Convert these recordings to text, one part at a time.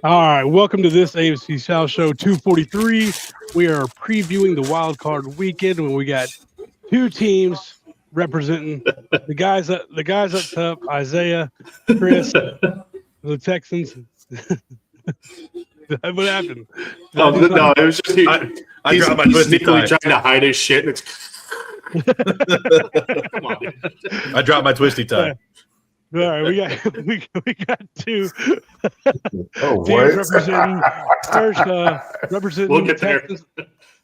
All right, welcome to this AFC South Show 243. We are previewing the wild card weekend when we got two teams representing the guys up top, Isaiah, Chris, the Texans. What happened? Did I do something? No, it was just I dropped my he's twisty sneakily tie. trying to hide his shit. And it's come on, dude. I dropped my twisty tie. All right, we got two Oh, teams what? representing We'll the get there. Texans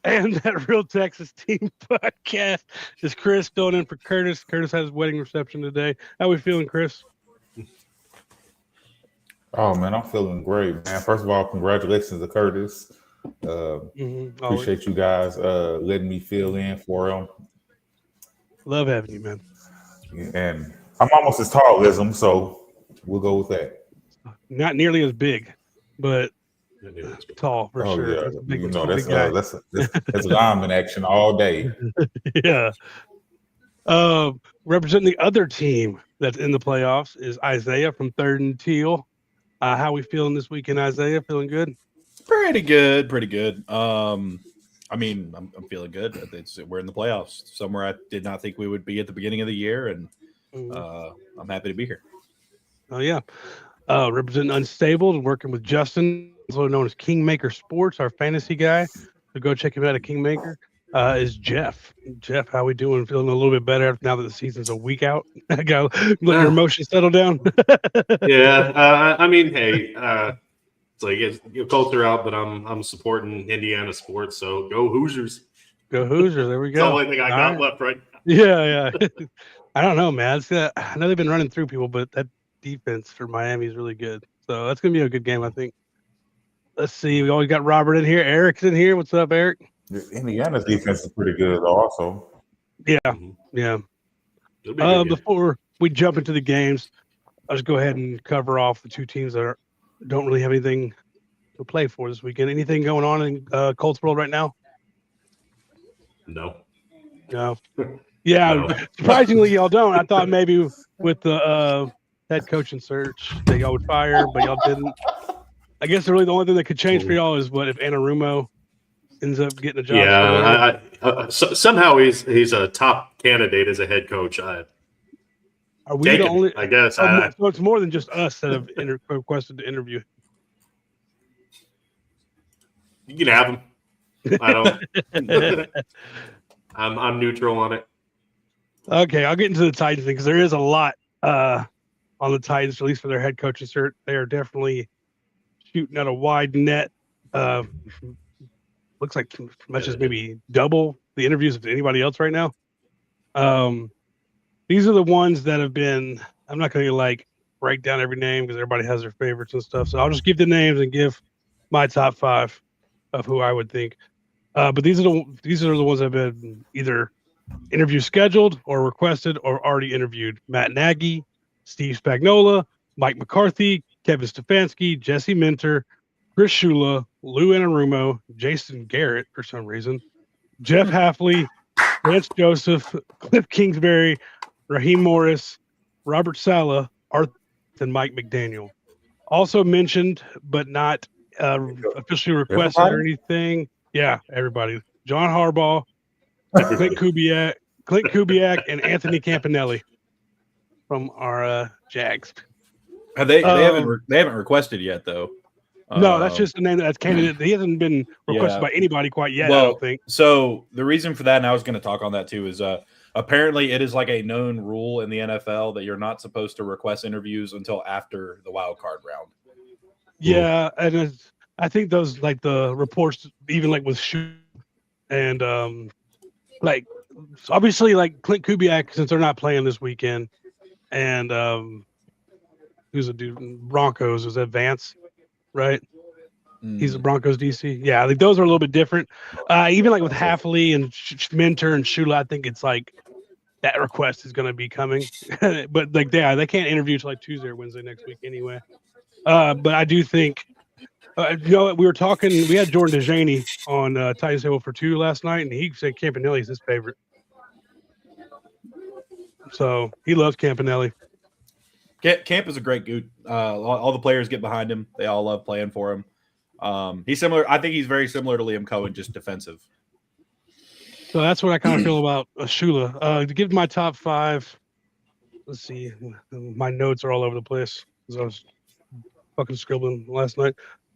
and that Real Texas Team podcast is Chris filling in for Curtis. Curtis has his wedding reception today. How we feeling, Chris? Oh man, I'm feeling great, man. First of all, congratulations to Curtis. Always. Appreciate you guys letting me fill in for him. Love having you, man. And I'm almost as tall as him, so we'll go with that. Not nearly as big, but tall for sure. Yeah, That's a big, you know big guy. that's lineman action all day. Yeah. Representing the other team that's in the playoffs is Isaiah from Third and Teal. How we feeling this weekend, Isaiah? Feeling good? Pretty good. I mean, I'm feeling good. We're in the playoffs, somewhere I did not think we would be at the beginning of the year, and I'm happy to be here. Oh yeah. Representing Unstable, working with Justin, also known as Kingmaker Sports, our fantasy guy. So go check him out at Kingmaker. Is Jeff. Jeff, how we doing? Feeling a little bit better now that the season's a week out? Got let your emotions settle down. Yeah, I mean, hey, it's like your culture out, but I'm supporting Indiana sports, so go Hoosiers. Go Hoosiers. There we That's the go. only thing I got left right now. Yeah. I don't know, man. I know they've been running through people, but that defense for Miami is really good. So that's going to be a good game, I think. Let's see. We always got Robert in here. Eric's in here. What's up, Eric? Indiana's defense is pretty good, also. Yeah. It'll be a good game. Before we jump into the games, I'll just go ahead and cover off the two teams that don't really have anything to play for this weekend. Anything going on in Colts world right now? No. Yeah, No. surprisingly, y'all don't. I thought maybe with the head coaching search that y'all would fire, but y'all didn't. I guess really the only thing that could change for y'all is what if Anarumo ends up getting a job. Yeah, somehow he's a top candidate as a head coach. Are we the only? I guess. So it's more than just us that have requested to interview. You can have him. I don't. I'm neutral on it. Okay, I'll get into the Titans thing because there is a lot on the Titans, at least for their head coaching search. They are definitely shooting at a wide net. Looks like as much as maybe double the interviews of anybody else right now. These are the ones that have been. I'm not going to break down every name because everybody has their favorites and stuff. So I'll just give the names and give my top five of who I would think. But these are the ones that have been either interview scheduled or requested or already interviewed. Matt Nagy, Steve Spagnuolo, Mike McCarthy, Kevin Stefanski, Jesse Minter, Chris Shula, Lou Anarumo, Jason Garrett for some reason, Jeff Halfley, Lance Joseph, Cliff Kingsbury, Raheem Morris, Robert Saleh, Arthur, and Mike McDaniel. Also mentioned, but not officially requested or anything. Yeah, everybody. John Harbaugh, Clint Kubiak, and Anthony Campanelli from our Jags. They haven't requested yet though. No, that's just the name that's candidate. He hasn't been requested by anybody quite yet. Well, I don't think. So the reason for that, and I was going to talk on that too, is apparently it is like a known rule in the NFL that you're not supposed to request interviews until after the wild card round. Yeah, and I think those the reports, even with Shoe and obviously Clint Kubiak, since they're not playing this weekend, and who's a dude Broncos, was that Vance, right? He's a Broncos DC. Yeah, those are a little bit different. Even with Halfley and Minter and Shula, I think it's that request is going to be coming. But they can't interview until Tuesday or Wednesday next week anyway. But I do think, we were talking. We had Jordan DeJaney on Titans Table for Two last night, and he said Campanelli is his favorite. So he loves Campanelli. Camp is a great dude. All the players get behind him. They all love playing for him. He's similar. I think he's very similar to Liam Cohen, just defensive. So that's what I kind of feel about Shula. To give my top 5, let's see. My notes are all over the place because I was fucking scribbling last night.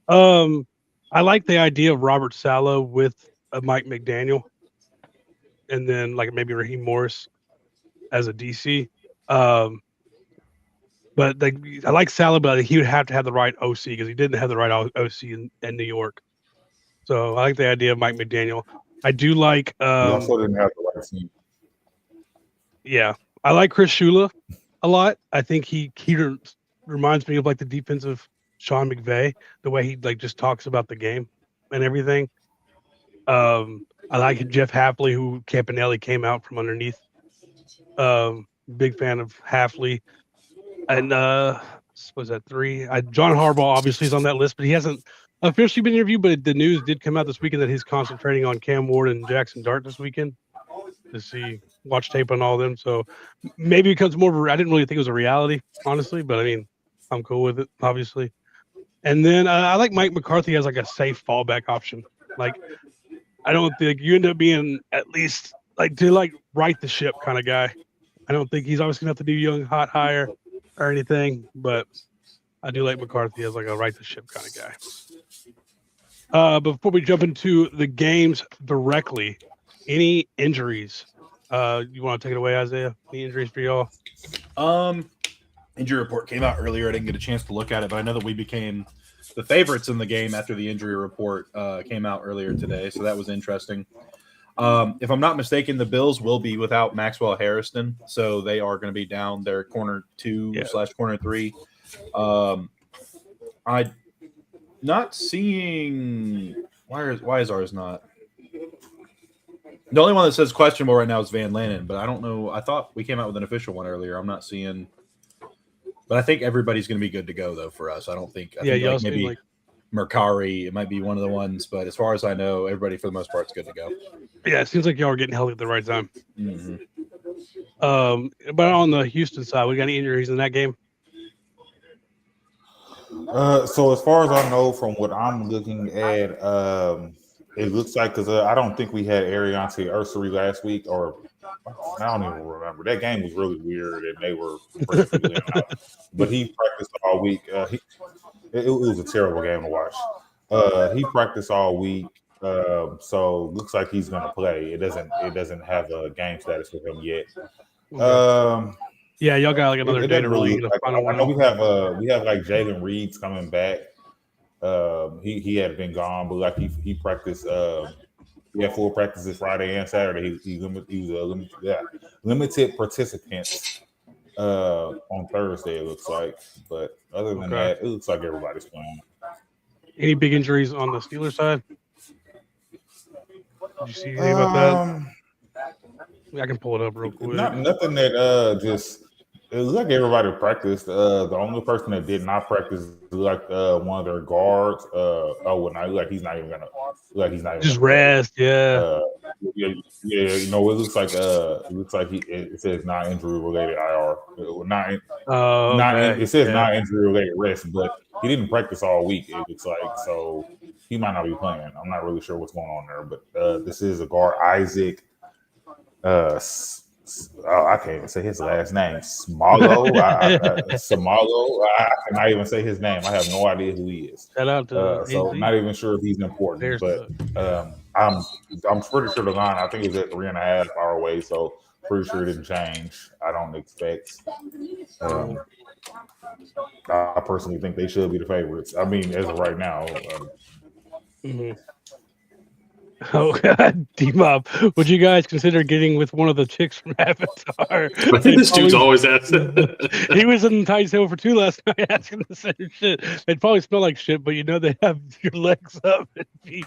I like the idea of Robert Saleh with Mike McDaniel, and then like maybe Raheem Morris as a DC. But I like Saleh, but he would have to have the right OC because he didn't have the right OC in New York. So I like the idea of Mike McDaniel. I do like. He also didn't have the right team. Yeah, I like Chris Shula a lot. I think he reminds me of like the defensive Sean McVay, the way he like just talks about the game and everything. I like Jeff Hafley, who Campanelli came out from underneath. Big fan of Hafley. And was that 3? John Harbaugh obviously is on that list, but he hasn't officially been interviewed. But the news did come out this weekend that he's concentrating on Cam Ward and Jackson Dart this weekend to watch tape on all of them. So maybe it becomes more of I didn't really think it was a reality, honestly, but I mean, I'm cool with it, obviously. And then I like Mike McCarthy as like a safe fallback option. Like, I don't think you end up being at least like to like right the ship kind of guy. I don't think he's obviously going to have to do young hot hire or anything, but I do like McCarthy as like a right the ship kind of guy. Before we jump into the games directly, any injuries? You want to take it away, Isaiah? Any injuries for y'all? Injury report came out earlier. I didn't get a chance to look at it, but I know that we became the favorites in the game after the injury report came out earlier today, so that was interesting. If I'm not mistaken, the Bills will be without Maxwell Harrison, so they are going to be down their corner 2/corner 3. I'm not seeing why is ours not? The only one that says questionable right now is Van Lanen, but I don't know. I thought we came out with an official one earlier. I'm not seeing, but I think everybody's going to be good to go though for us. I think like maybe Mercari, it might be one of the ones, but as far as I know, everybody for the most part is good to go. Yeah, it seems like y'all are getting healthy at the right time. Mm-hmm. But on the Houston side, we got any injuries in that game? So as far as I know, from what I'm looking at, it looks like because I don't think we had Ariante Ursary last week, or I don't even remember. That game was really weird, and they were pretty out. But he practiced all week. It was a terrible game to watch. He practiced all week, so looks like he's going to play. It doesn't have a game status for him yet. Yeah, y'all got like another day to really. I know we have like Jalen Reed's coming back. He had been gone, but like he practiced. He had full practices Friday and Saturday. He was limited participants on Thursday. It looks like, but other than that, it looks like everybody's playing. Any big injuries on the Steelers side? Did you see anything about that? I can pull it up real quick. Nothing that just. It looks like everybody practiced. The only person that did not practice is like one of their guards. He's not even gonna. Just rest. Yeah. Yeah. You know, it looks like it says not injury related IR. It says not injury related rest, but he didn't practice all week. It looks like, so he might not be playing. I'm not really sure what's going on there, but this is a guard, Isaac. I can't even say his last name. Smalo. Smalo. I cannot even say his name. I have no idea who he is. Shout out to so I'm not even sure if he's important. I'm pretty sure the line, I think, is at 3.5 hour away. So pretty sure it didn't change. I don't expect. I personally think they should be the favorites. I mean, as of right now. Oh God, D-Mob, would you guys consider getting with one of the chicks from Avatar? I think this dude's always asking. He was in Titan's Table for 2 last night asking the same shit. They'd probably smell like shit, but you know they have your legs up and feet.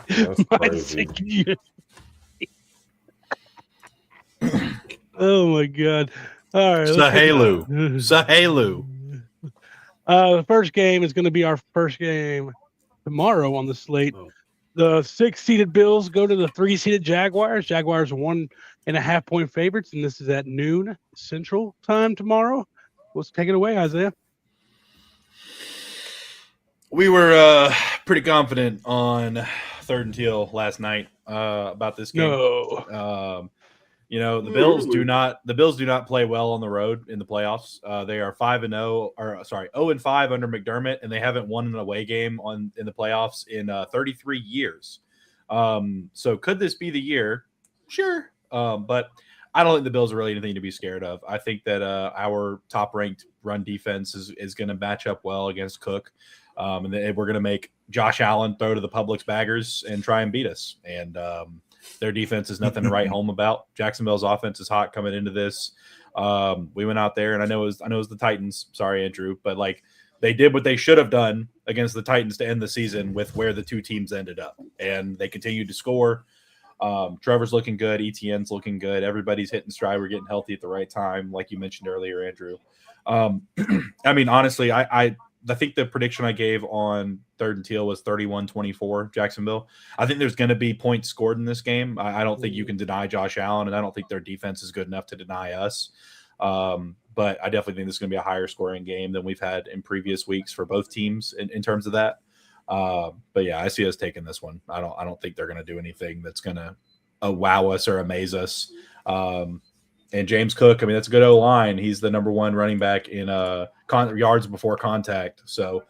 Oh my God! All right, Sahelu. The first game is going to be our first game tomorrow on the slate. The 6-seeded Bills go to the 3-seeded Jaguars. Jaguars 1.5 point favorites, and this is at noon Central Time tomorrow. Let's take it away, Isaiah. We were pretty confident on Third and Teal last night about this game. No. The Bills do not play well on the road in the playoffs. They are 5-0, or sorry, 0-5 under McDermott, and they haven't won an away game in the playoffs in 33 years. So could this be the year? Sure, but I don't think the Bills are really anything to be scared of. I think that our top-ranked run defense is going to match up well against Cook, and we're going to make Josh Allen throw to the Publix baggers and try and beat us. And their defense is nothing to write home about. Jacksonville's offense is hot coming into this. We went out there, and I know it was the Titans. Sorry, Andrew, but like they did what they should have done against the Titans to end the season with where the two teams ended up, and they continued to score. Trevor's looking good. ETN's looking good. Everybody's hitting stride. We're getting healthy at the right time, like you mentioned earlier, Andrew. I mean, honestly, I think the prediction I gave on Third and Teal was 31-24 Jacksonville. I think there's going to be points scored in this game. I don't think you can deny Josh Allen, and I don't think their defense is good enough to deny us. But I definitely think this is going to be a higher scoring game than we've had in previous weeks for both teams in terms of that. But yeah, I see us taking this one. I don't think they're going to do anything that's going to wow us or amaze us. And James Cook, I mean, that's a good O-line. He's the number one running back in yards before contact. So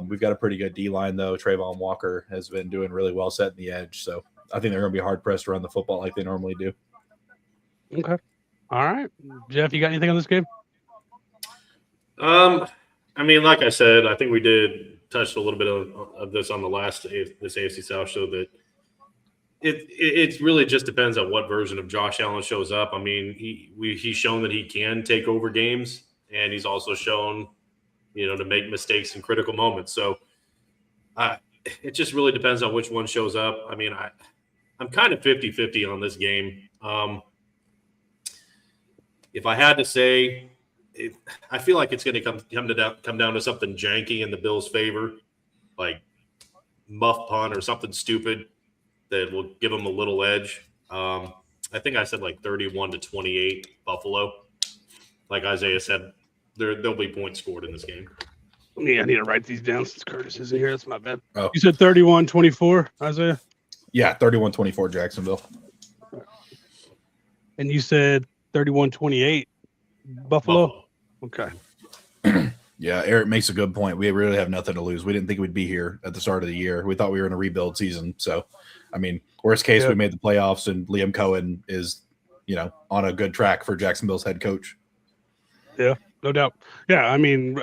we've got a pretty good D-line, though. Trayvon Walker has been doing really well setting the edge. So I think they're going to be hard-pressed to run the football like they normally do. Okay. All right. Jeff, you got anything on this game? I mean, like I said, I think we did touch a little bit of this on the last this AFC South show that it really just depends on what version of Josh Allen shows up. I mean, he's shown that he can take over games, and he's also shown, to make mistakes in critical moments. So it just really depends on which one shows up. I mean, I'm kind of 50-50 on this game. If I had to say, I feel like it's going to come down to something janky in the Bills' favor, like muff punt or something stupid that will give them a little edge. I think I said like 31-28 Buffalo. Like Isaiah said, there'll be points scored in this game. Yeah, I need to write these down since Curtis isn't here. That's my bad. Oh. You said 31-24, Isaiah? Yeah, 31-24 Jacksonville. And you said 31-28 Buffalo? Okay. Yeah, Eric makes a good point. We really have nothing to lose. We didn't think we'd be here at the start of the year. We thought we were in a rebuild season. So, I mean, worst case, we made the playoffs, and Liam Cohen is, on a good track for Jacksonville's head coach. Yeah, no doubt. Yeah, I mean,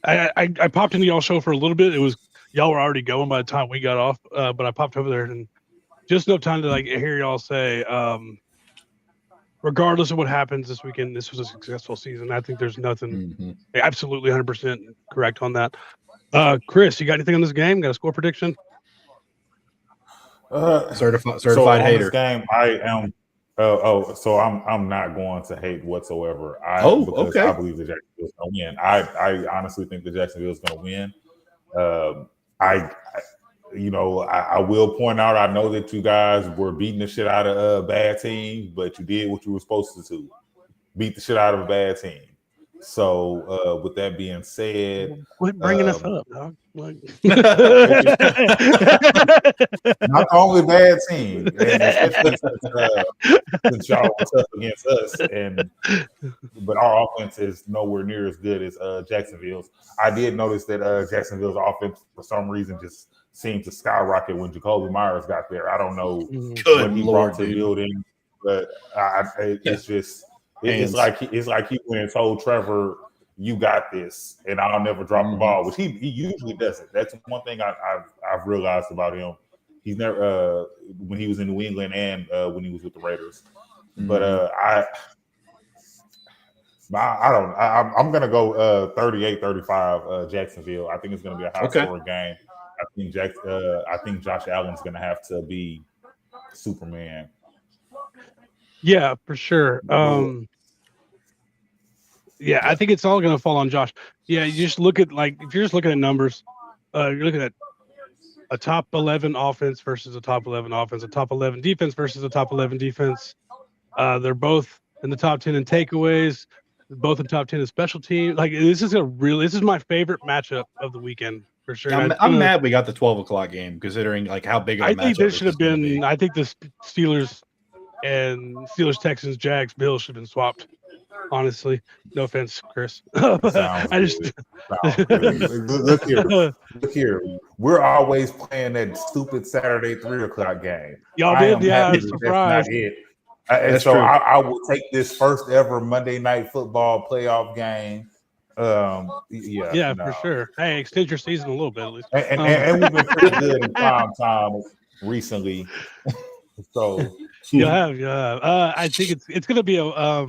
I popped into y'all show for a little bit. It was y'all were already going by the time we got off, but I popped over there and just enough time to hear y'all say, regardless of what happens this weekend, this was a successful season. I think there's nothing absolutely 100% correct on that. Chris, you got anything on this game? Got a score prediction? Certified hater. This game, I am. So I'm not going to hate whatsoever. Because okay. I believe the Jacksonville's going to win. I honestly think the Jacksonville's going to win. I will point out, I know that you guys were beating the shit out of a bad team, but you did what you were supposed to do. Beat the shit out of a bad team. So with that being said, quit bringing us up, dog. Not the only bad team, and especially since y'all were tough against us, but our offense is nowhere near as good as Jacksonville's. I did notice that Jacksonville's offense, for some reason, just seemed to skyrocket when Jacoby Myers got there. I don't know what he brought to the building, but it's like he went and told Trevor, "You got this, and I'll never drop the ball," which he usually doesn't. That's one thing I've realized about him. He's never when he was in New England and when he was with the Raiders. But I'm gonna go 38-35 Jacksonville. I think it's gonna be a high scoring game. I think Josh Allen's gonna have to be Superman. Yeah, for sure. Yeah, I think it's all going to fall on Josh. Yeah, you just look at if you're just looking at numbers, you're looking at a top 11 offense versus a top 11 offense, a top 11 defense versus a top 11 defense. They're both in the top 10 in takeaways, both in top 10 in special teams. This is my favorite matchup of the weekend for sure. I'm mad we got the 12 o'clock game considering like how big of a I think matchup there this should have is gonna been. be. I think the Steelers and Steelers, Texans, Jags, Bills should have been swapped. Honestly, no offense, Chris. Sounds I just good. Sounds good. Look here. We're always playing that stupid Saturday 3 o'clock game. Y'all I did, am yeah. happy I'm that surprised. That's not it. And That's so true. I will take this first ever Monday Night Football playoff game. Yeah, for sure. Hey, extend your season a little bit at least. And we've been pretty good in prime time recently. So You have. I think it's going to be a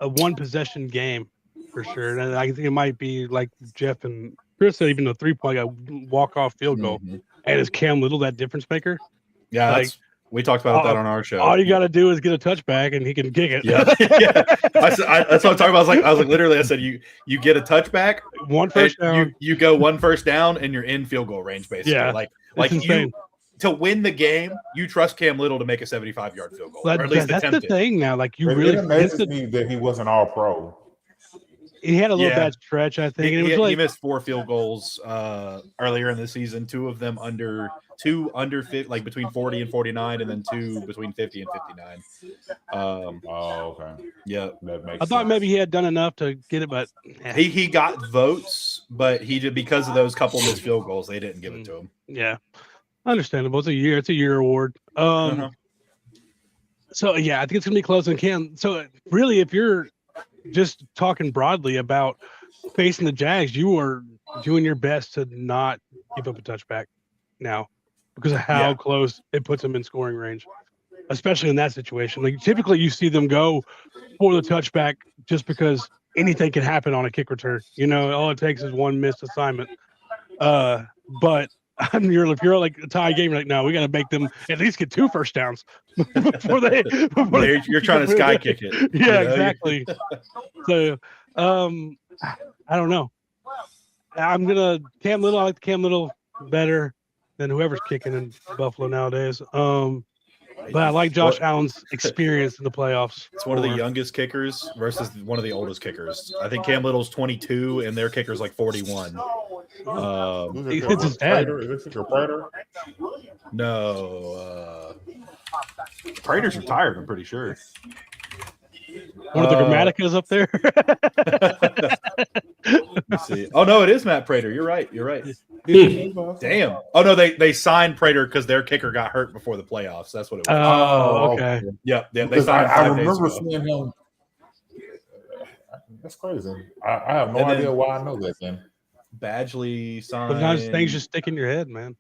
one possession game for sure, and I think it might be like Jeff and Chris said, even a 3-point walk off field goal. Mhm. And is Cam Little that difference maker? Yeah, Like, we talked about that on our show. All you got to do is get a touchback, and he can kick it. Yeah, yeah. That's what I'm talking about. I was like, literally, I said you get a touchback, One first down. You go one first down, and you're in field goal range, basically. Yeah, like insane. you to win the game, you trust Cam Little to make a 75-yard field goal, or at least that's attempt the thing now. Like you it really amazes me that he wasn't all pro. He had a little Yeah. bad stretch, I think. He, and it was he like, missed 4 field goals earlier in the season. 2 of them under 50, like between 40 and 49, and then 2 between 50 and 59. Okay. Yeah, That makes I thought sense. maybe he had done enough to get it, but he got votes, but he just because of those couple missed field goals, they didn't give it to him. yeah, understandable. It's a year award. So yeah, I think it's gonna be close and Cam. So really, if you're just talking broadly about facing the Jags, you are doing your best to not give up a touchback now because of how close it puts them in scoring range, especially in that situation. Like typically you see them go for the touchback just because anything can happen on a kick return. You know, all it takes is one missed assignment. But if you're like a tie game, you're like, no, we got to make them at least get 2 first downs before they. You're trying to sky kick it. Yeah, you know? exactly. So, I don't know. I'm gonna Cam Little. I like Cam Little better than whoever's kicking in Buffalo nowadays. But I like Josh Allen's experience in the playoffs. It's one of the youngest kickers versus one of the oldest kickers. I think Cam Little's 22 and their kicker's like 41. It's his dad. Is this your Prater? No, Prater's retired. I'm pretty sure. One of the Grammaticas up there. Let me see. Oh no, it is Matt Prater. You're right. Damn. Oh no, they signed Prater because their kicker got hurt before the playoffs. That's what it was. Oh, okay. Yeah. They Because signed I 5 days remember ago. seeing him. That's crazy. I have no idea why I know that then. Badgley signed. Sometimes things just stick in your head, man.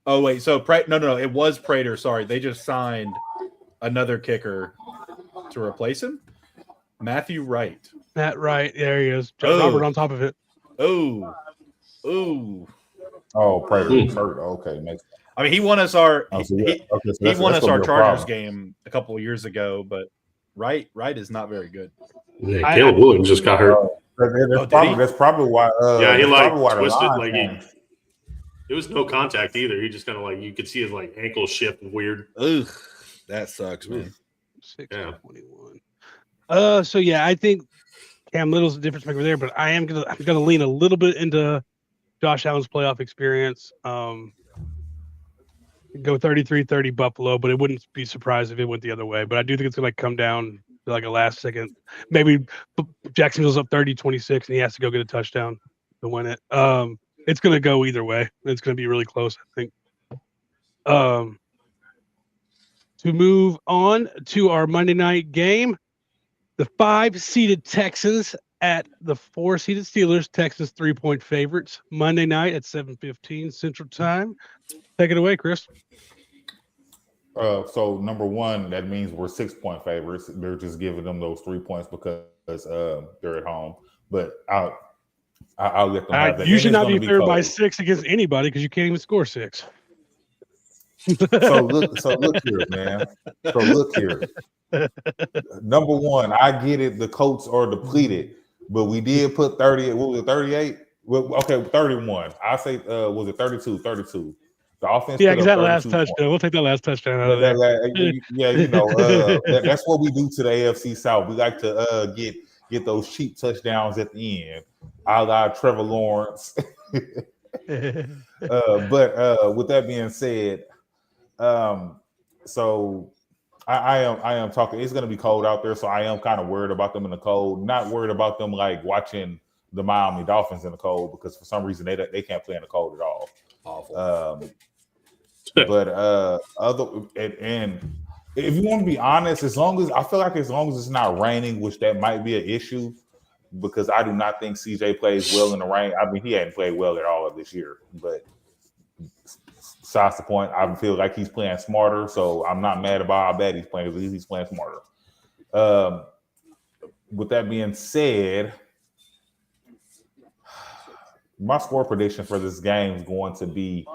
Oh wait, so no, it was Prater. Sorry, they just signed another kicker to replace him. Matthew Wright. Matt Wright, there he is. Robert on top of it. Oh, Prater's hurt. Okay, makes sense. I mean, he won us our So he that's won us gonna our be a Chargers problem. game a couple of years ago, but Wright is not very good. Yeah, Caleb Williams just got hurt. That's probably why. Yeah, he that's like probably why the twisted line like changed. it was no contact either. He just kind of like you could see his like ankle shift weird. Ugh, that sucks, man. 6-21. So yeah, I think Cam Little's the difference maker there, but I'm gonna lean a little bit into Josh Allen's playoff experience. Go 33-30 Buffalo, but it wouldn't be surprised if it went the other way. But I do think it's gonna come down to like a last second. Maybe Jacksonville's up 30-26 and he has to go get a touchdown to win it. It's gonna go either way. It's gonna be really close, I think. To move on to our Monday night game, the 5-seeded Texans at the 4-seeded Steelers. Texans 3-point favorites. Monday night at 7:15 Central Time. Take it away, Chris. So number one, that means we're 6-point favorites. They're just giving them those 3 points because they're at home. But I'll let them have that. You should And it's not be gonna favored by cold. 6 against anybody because you can't even score 6. So look here, man. So look here. Number one, I get it. The Colts are depleted, but we did put 30. What was it? 38. Well, okay, 31. I say, was it 32? 32. The offense. Yeah, put because up that last 32 touchdown. points. We'll take that last touchdown out of there. Yeah, that's what we do to the AFC South. We like to get those cheap touchdowns at the end, a la Trevor Lawrence. But with that being said, so I am talking. It's going to be cold out there, so I am kind of worried about them in the cold. Not worried about them like watching the Miami Dolphins in the cold, because for some reason they can't play in the cold at all. Awful. But and if you want to be honest, as long as it's not raining, which that might be an issue, because I do not think CJ plays well in the rain. I mean, he hadn't played well at all of this year, but besides the point, I feel like he's playing smarter, so I'm not mad about how bad he's playing. At least he's playing smarter. With that being said, my score prediction for this game is going to be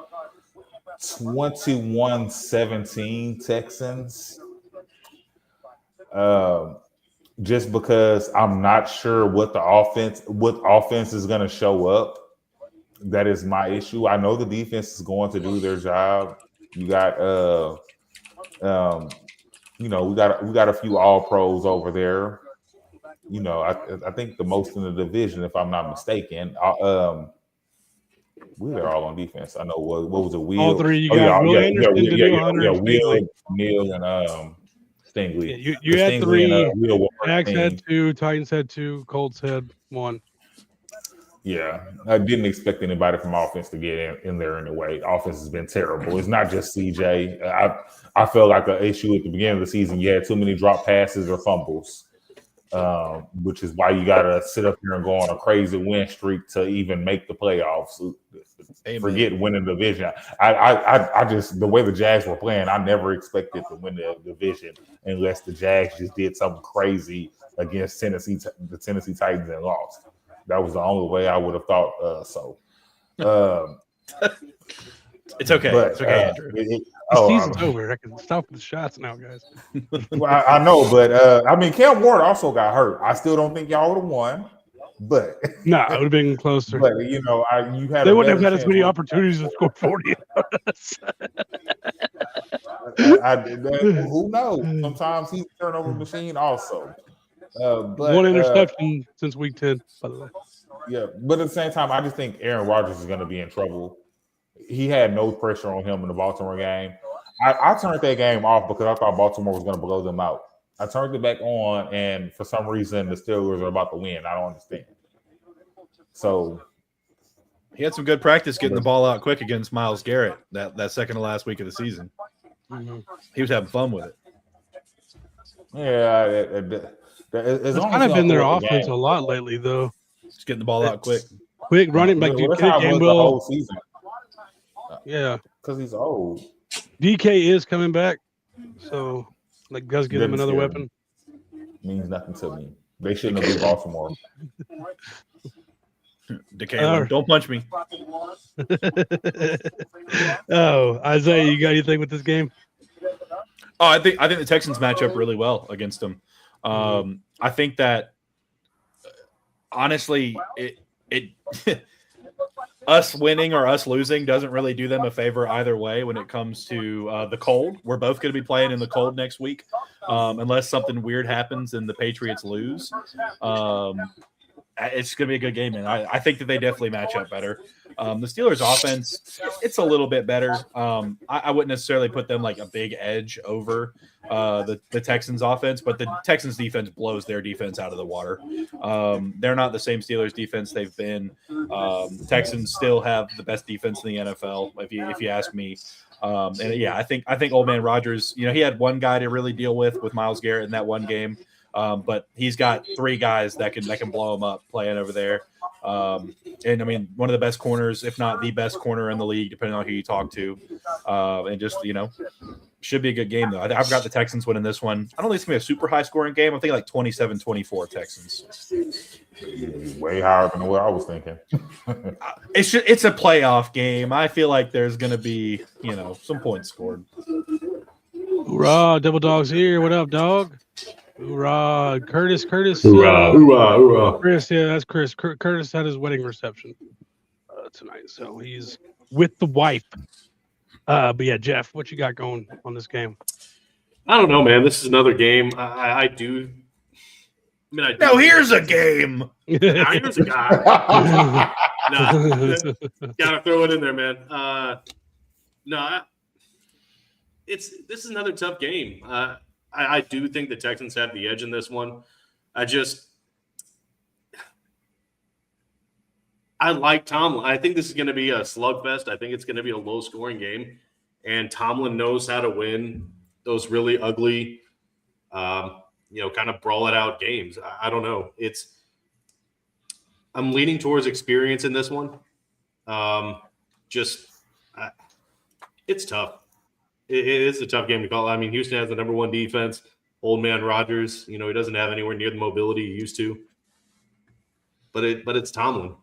21-17 Texans. Just because I'm not sure what offense is going to show up. That is my issue. I know the defense is going to do their job. You got we got a few all pros over there. I think the most in the division, if I'm not mistaken. We're all on defense. I know what was it? Will? All three. You got Will Anderson, Will, Neal, and Stingley. Yeah, you had Stingley 3. Jags had 2. Titans had 2. Colts had 1. Yeah, I didn't expect anybody from offense to get in there anyway. Offense has been terrible. It's not just CJ. I felt like an issue at the beginning of the season. You had too many drop passes or fumbles, which is why you got to sit up here and go on a crazy win streak to even make the playoffs. Amen. Forget winning the division. I just, the way the Jags were playing, I never expected to win the division unless the Jags just did something crazy against the Tennessee Titans and lost. That was the only way I would have thought so. It's okay. But, it's okay, Andrew. The season's over. I can stop with the shots now, guys. Well, I know, but I mean, Cam Ward also got hurt. I still don't think y'all would have won, but it would have been closer. But you had. They wouldn't have had as many opportunities to score 40. Who knows? Sometimes he's a turnover machine, also. But, 1 interception since week 10, by the way. Yeah, but at the same time, I just think Aaron Rodgers is going to be in trouble. He had no pressure on him in the Baltimore game. I turned that game off because I thought Baltimore was going to blow them out. I turned it back on, and for some reason, the Steelers are about to win. I don't understand. So he had some good practice getting the ball out quick against Myles Garrett that second to last week of the season. Mm-hmm. He was having fun with it. Yeah, it's kind of been their offense a lot lately, though. Just getting the ball out quick running like DK the whole season. Yeah, because he's old. DK is coming back, so does give them another weapon. Means nothing to me. They shouldn't have beat Baltimore. DK, don't punch me. Oh, Isaiah, you got anything with this game? Oh, I think the Texans match up really well against them. I think that honestly, it us winning or us losing doesn't really do them a favor either way when it comes to the cold. We're both going to be playing in the cold next week, unless something weird happens and the Patriots lose. It's going to be a good game, and I think that they definitely match up better. The Steelers' offense, it's a little bit better. I wouldn't necessarily put them like a big edge over the Texans' offense, but the Texans' defense blows their defense out of the water. They're not the same Steelers' defense they've been. Texans still have the best defense in the NFL, if you ask me. And yeah, I think Old Man Rodgers, he had one guy to really deal with Myles Garrett in that one game. But he's got 3 guys that can blow him up playing over there. And I mean, one of the best corners, if not the best corner in the league, depending on who you talk to. And just, should be a good game, though. I've got the Texans winning this one. I don't think it's going to be a super high scoring game. I'm thinking like 27-24 Texans. Way higher than what I was thinking. It's a playoff game. I feel like there's going to be, some points scored. Hoorah, Double Dog's here. What up, dog? Hoorah, Curtis. Hoorah, hoorah. Chris, yeah, that's Chris. Curtis had his wedding reception tonight, so he's with the wife. But yeah, Jeff, what you got going on this game? I don't know, man. This is another game. I do. Now here's a game. Now here's a guy. Nah, gotta throw it in there, man. This is another tough game. I do think the Texans have the edge in this one. I like Tomlin. I think this is going to be a slugfest. I think it's going to be a low-scoring game, and Tomlin knows how to win those really ugly, kind of brawl-it-out games. I don't know. I'm leaning towards experience in this one. It's tough. It is a tough game to call. I mean, Houston has the number one defense. Old man Rodgers, he doesn't have anywhere near the mobility he used to. But it's Tomlin,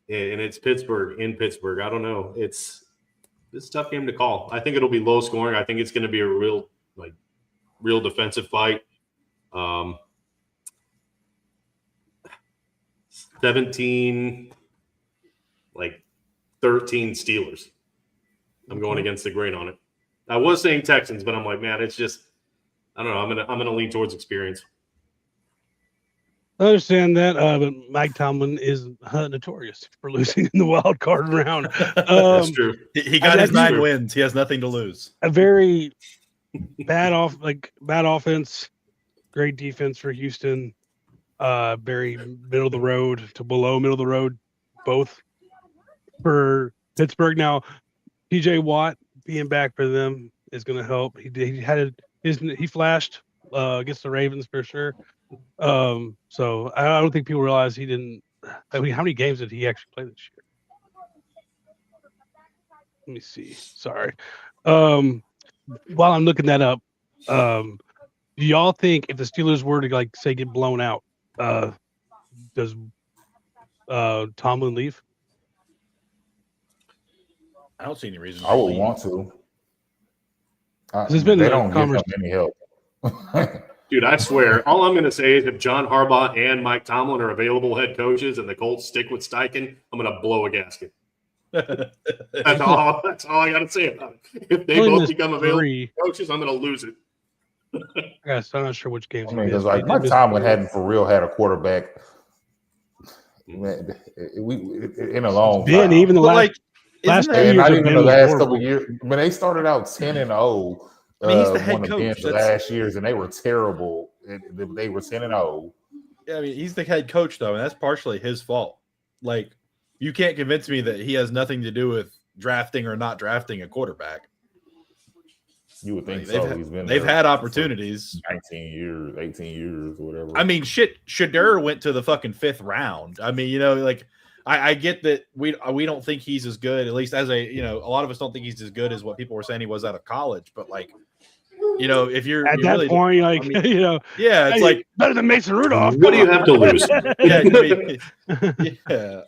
and it's Pittsburgh in Pittsburgh. I don't know. It's a tough game to call. I think it'll be low scoring. I think it's going to be a real defensive fight. 17, 13 Steelers. I'm going against the grain on it. I was saying Texans, but I'm like, man, it's just, I don't know. I'm gonna lean towards experience. I understand that, but Mike Tomlin is notorious for losing in the wild card round. That's true. He got his 9 wins. He has nothing to lose. A very bad offense, great defense for Houston. Very middle of the road to below middle of the road, both for Pittsburgh. Now, TJ Watt being back for them is going to help. He flashed against the Ravens for sure. So I don't think people realize he didn't. I mean, how many games did he actually play this year? Let me see. Sorry. While I'm looking that up, do y'all think if the Steelers were to say get blown out, does Tomlin leave? I don't see any reason. I would want to. They don't give him any help. Dude, I swear, all I'm going to say is if John Harbaugh and Mike Tomlin are available head coaches and the Colts stick with Steichen, I'm going to blow a gasket. That's all I got to say about it. If they both become available coaches, I'm going to lose it. Yes, I'm not sure which games. Because Mike Tomlin hadn't for real had a quarterback in a long time. Even the last 2 years, not even the last couple of years. When they started out 10-0, he's the head coach. The last years, and they were terrible. They were 10-0. Yeah, I mean, he's the head coach though, and that's partially his fault. You can't convince me that he has nothing to do with drafting or not drafting a quarterback. You would think they've had opportunities. 19 years, 18 years, or whatever. I mean, Shadur went to the fucking 5th round. I mean, I get that we don't think he's as good, at least as a lot of us don't think he's as good as what people were saying he was out of college. But if you're at that point, yeah, it's better than Mason Rudolph. What do you have to lose? Yeah,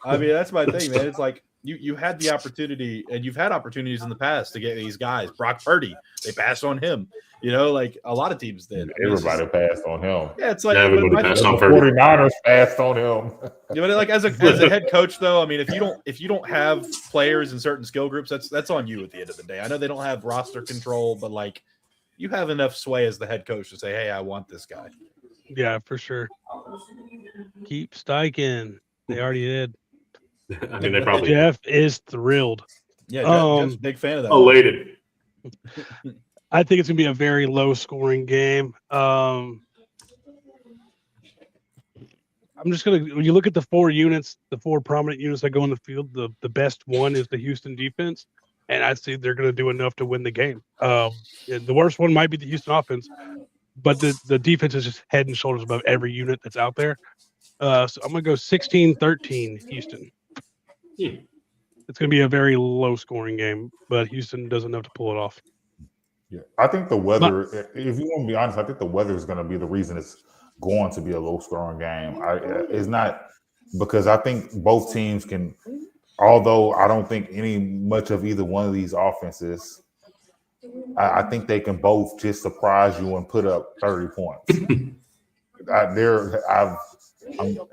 I mean that's my thing, man. It's you had the opportunity, and you've had opportunities in the past to get these guys. Brock Purdy, they passed on him. A lot of teams did. Everybody passed on him. Yeah, it's everybody passed on the 49ers passed on him. Yeah, but as a head coach, though, I mean, if you don't have players in certain skill groups, that's on you at the end of the day. I know they don't have roster control, but you have enough sway as the head coach to say, "Hey, I want this guy." Yeah, for sure. Keep Steichen. They already did. I mean, they probably. Jeff is thrilled. Yeah, Jeff's a big fan of that. Elated. I think it's gonna be a very low-scoring game. I'm just gonna. When you look at the 4 units, the 4 prominent units that go on the field, the best one is the Houston defense, and I see they're gonna do enough to win the game. The worst one might be the Houston offense, but the defense is just head and shoulders above every unit that's out there. So I'm gonna go 16-13 Houston. It's going to be a very low-scoring game, but Houston does enough to pull it off. Yeah, I think the weather. If you want to be honest, I think the weather is going to be the reason it's going to be a low-scoring game. It's not because I think both teams can. Although I don't think much of either one of these offenses. I think they can both just surprise you and put up 30 points.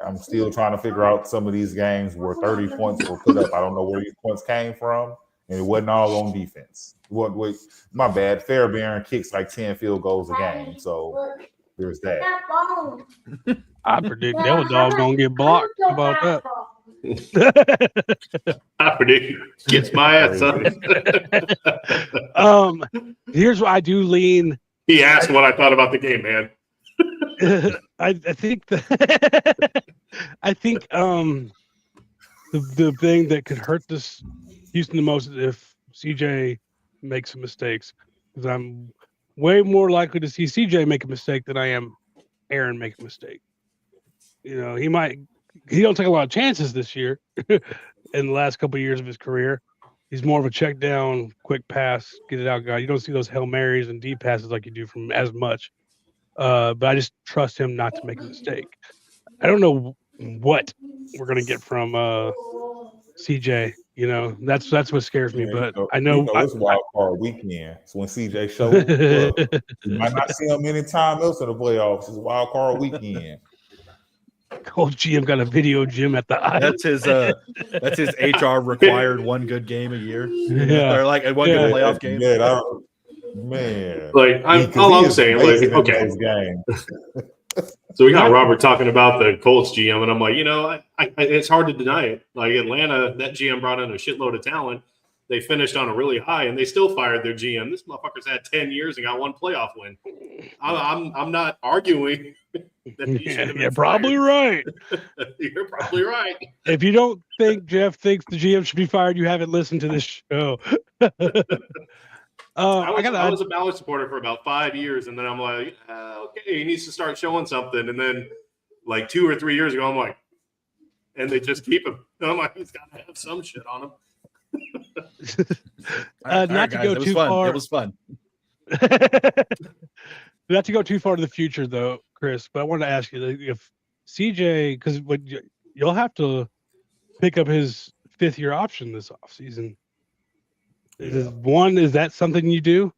I'm still trying to figure out some of these games where 30 points were put up. I don't know where these points came from, and it wasn't all on defense. My bad. Fairbairn kicks 10 field goals a game, so there's that. I predict that dog gonna get blocked. How about that? Howdy. Gets my ass up. Here's what I do lean. He asked what I thought about the game, man. I think I think the thing that could hurt this Houston the most is if CJ makes some mistakes, because I'm way more likely to see CJ make a mistake than I am Aaron make a mistake. You know, he don't take a lot of chances this year in the last couple of years of his career. He's more of a check down, quick pass, get it out guy. You don't see those Hail Marys and deep passes like you do from as much. But I just trust him not to make a mistake. I don't know what we're gonna get from CJ. You know, that's what scares me. But I know it's wild card weekend. So when CJ shows up, you might not see him anytime else in the playoffs. It's wild card weekend. Cold GM got a video gym at the That's his HR required one good game a year. Yeah. Or like a one good playoff game. Yeah, man. Like all I'm saying, like, okay. So we got Robert talking about the Colts GM, and I'm like, it's hard to deny it. Like Atlanta, that GM brought in a shitload of talent. They finished on a really high, and they still fired their GM. This motherfucker's had 10 years and got one playoff win. I'm not arguing that he should have been probably right. You're probably right. If you don't think Jeff thinks the GM should be fired, you haven't listened to this show. I was a Ballard supporter for about 5 years, and then I'm like, okay, he needs to start showing something. And then, like 2 or 3 years ago, I'm like, and they just keep him. I'm like, he's got to have some shit on him. Not to go too far. It was fun. Not to go too far to the future, though, Chris. But I wanted to ask you if CJ, because you'll have to pick up his 5th-year option this offseason. Is that something you do? Of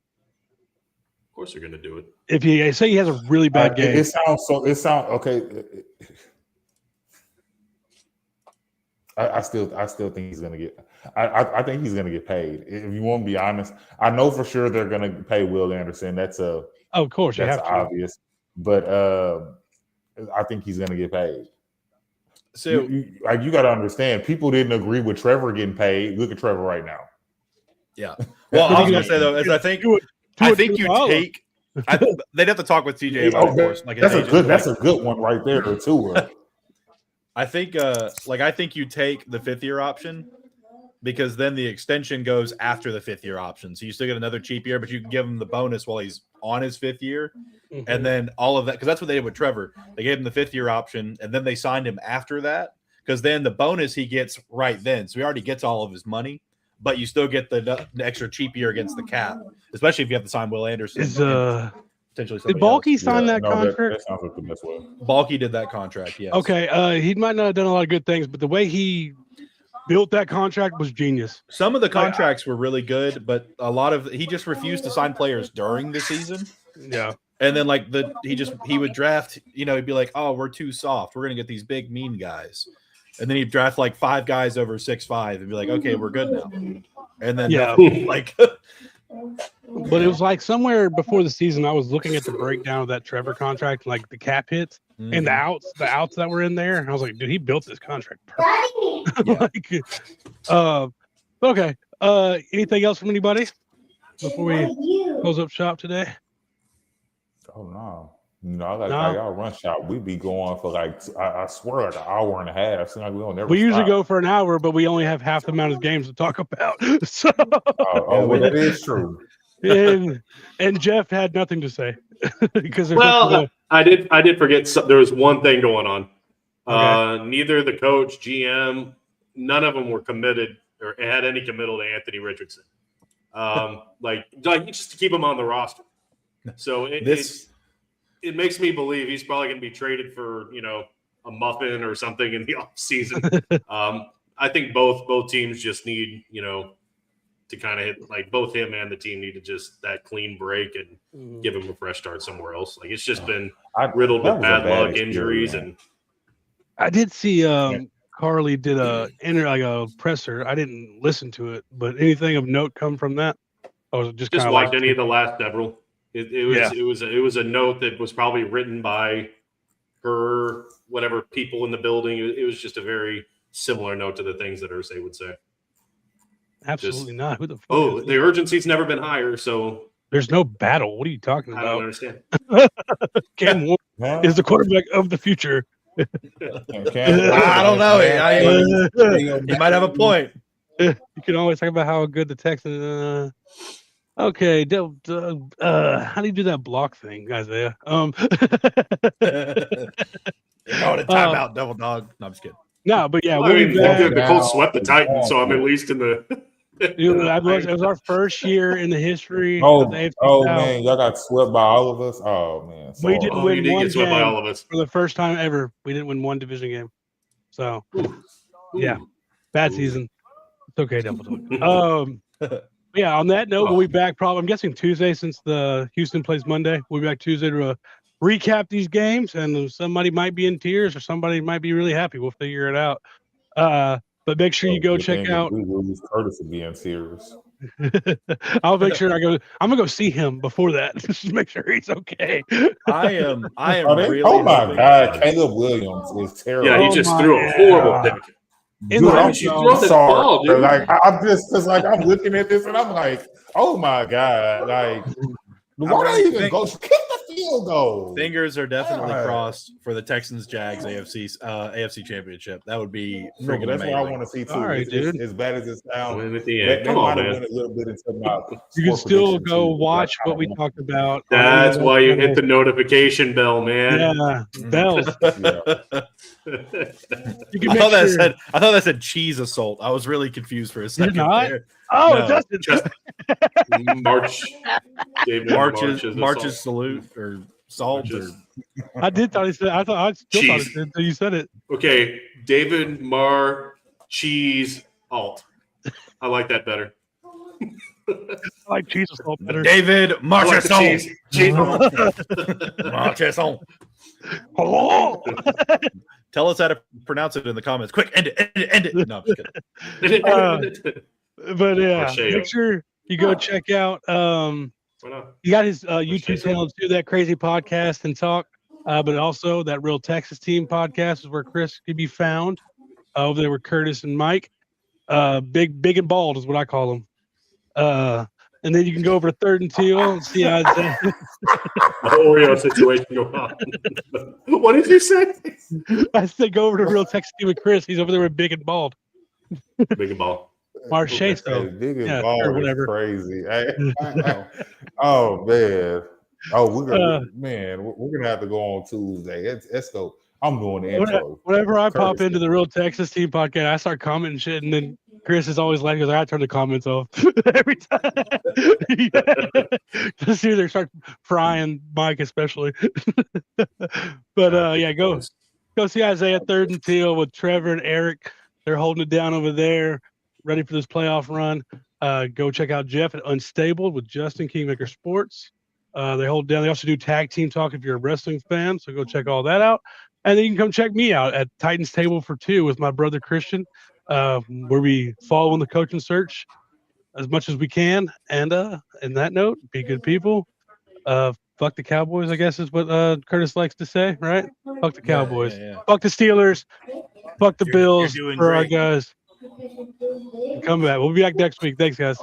course, they're going to do it. If you say he has a really bad game, it sounds okay. I still think he's going to get. I think he's going to get paid. If you want to be honest, I know for sure they're going to pay Will Anderson. That's of course, that's obvious. But I think he's going to get paid. So you got to understand, people didn't agree with Trevor getting paid. Look at Trevor right now. Yeah. Well, I was going to say though, is I think you take. They'd have to talk with TJ about, of course. Like that's a good one right there too. I think you take the 5th-year option, because then the extension goes after the 5th-year option. So you still get another cheap year, but you can give him the bonus while he's on his 5th year. Mm-hmm. And then all of that, because that's what they did with Trevor. They gave him the 5th-year option, and then they signed him after that, because then the bonus he gets right then. So he already gets all of his money, but you still get the extra cheap year against the cap, especially if you have to sign Will Anderson. Potentially did Balky sign that contract? That sounds like the best way. Balky did that contract, yes. Okay, he might not have done a lot of good things, but the way he built that contract was genius. Some of the contracts were really good, but a lot of he just refused to sign players during the season. Yeah. And then he would draft, he'd be like, oh, we're too soft. We're going to get these big mean guys. And then he'd draft like 5 guys over 6'5" and be like, okay, we're good now. And then but it was like somewhere before the season, I was looking at the breakdown of that Trevor contract, like the cap hits and the outs that were in there. And I was like, dude, he built this contract perfect. Okay. Anything else from anybody before we close up shop today? Oh no. I like how y'all run shop. We be going for I swear, like an hour and a half. Seems like we don't never. We usually go for an hour, but we only have half the amount of games to talk about. So well, that is true. And Jeff had nothing to say because I did forget there was one thing going on. Okay. Neither the coach, GM, none of them were committed or had any committal to Anthony Richardson. Like just to keep him on the roster. So it makes me believe he's probably going to be traded for, a muffin or something in the offseason. I think both teams just need, to kind of hit, like both him and the team need to just that clean break and give him a fresh start somewhere else. Like it's just been riddled with bad luck, injuries, and I did see Carly did a presser. I didn't listen to it, but anything of note come from that? Or was it just kind of like any of the last several? It was a note that was probably written by her, whatever people in the building. It was just a very similar note to the things that Irsay would say. Absolutely not. Who the fuck? Oh, is the urgency's never been higher, so There's no battle. What are you talking I don't about? understand. Cam Ward Huh? is the quarterback of the future. I don't know. He might have a point. You can always talk about how good the Texans. Okay, how do you do that block thing, Isaiah? You're going to timeout, double dog. No, I'm just kidding. No, but yeah, Well, I we'll mean, be back. the Colts swept the Titans, so I'm at least in the. It was our first year in the history of the AFC Oh South. man, y'all got swept by all of us. Oh man, We sorry. didn't You win did one get swept by game all of us. for the first time ever. We didn't win one division game. So, yeah, bad season. It's okay, Dumbledore. Yeah, on that note, we'll be back probably, I'm guessing Tuesday, since the Houston plays Monday. We'll be back Tuesday to recap these games, and somebody might be in tears or somebody might be really happy. We'll figure it out. But make sure you go The check thing is, out. we lose Curtis would be in tears. I'll make sure I'm gonna go see him before that. Just make sure he's okay. I am really. Oh my hoping- God, Caleb Williams is terrible. Yeah, he Oh just my threw a horrible pick. In Dude, the I'm red you zone. throw that sorry. ball, dude. Like I'm just because like I'm looking at this and I'm like, oh my God, like why not really even think- go kick the field goal? Fingers are definitely God. crossed for the Texans Jags AFC Championship. That would be No, freaking but that's what I amazing. want to see too. All right, dude. As bad as it sounds, Win at the they end. Come on, might have man. went a little bit into my. You can score still prediction, go too. watch Like, I what we don't talked about. That's on why you hit channels. the notification bell, man. Yeah, bells. Yeah. You can I make thought that sure. said cheese assault. I was really confused for a second not? there. Oh, No. it doesn't. Just March. David March's salute or salt or I did thought he said. I still thought Cheese. it did until you said it. Okay, David Marr cheese alt. I like that better. I like cheese with salt better. David I like the Marchesson. cheese. Cheese. Marchesson. Oh. Tell us how to pronounce it in the comments. Quick, end it. No, I'm just kidding. But yeah, Marcheo. make sure you go check out. Why not? You got his YouTube Marcheo. channel to do that crazy podcast and talk. But also that Real Texas Team podcast is where Chris could be found. Over there with Curtis and Mike. Big and bald is what I call them. And then you can go over to Third and Teal and see how The Oreo situation going on. What did you say? I said go over to Real Texas Team with Chris. He's over there with Big and Bald. Big and ball. Marche, Hey, so big and yeah, bald or is whatever. crazy. Oh man. Oh, we're gonna have to go on Tuesday. Let's go. I'm doing the intro. Whenever I pop Curtis. into the Real Texas Team podcast, I start commenting shit, and then Chris is always like, I turn the comments off every time. Just see they start frying Mike, especially. But yeah, go see Isaiah Third and Teal with Trevor and Eric. They're holding it down over there, ready for this playoff run. Go check out Jeff at Unstable with Justin Kingmaker Sports. They hold down. They also do tag team talk if you're a wrestling fan, so go check all that out. And then you can come check me out at Titans Table for Two with my brother Christian, where we follow in the coaching search as much as we can. And in that note, be good people. Fuck the Cowboys, I guess is what Curtis likes to say, right? Fuck the Cowboys. Yeah. Fuck the Steelers. Fuck the You're Bills doing for our great. guys. Come back. We'll be back next week. Thanks, guys.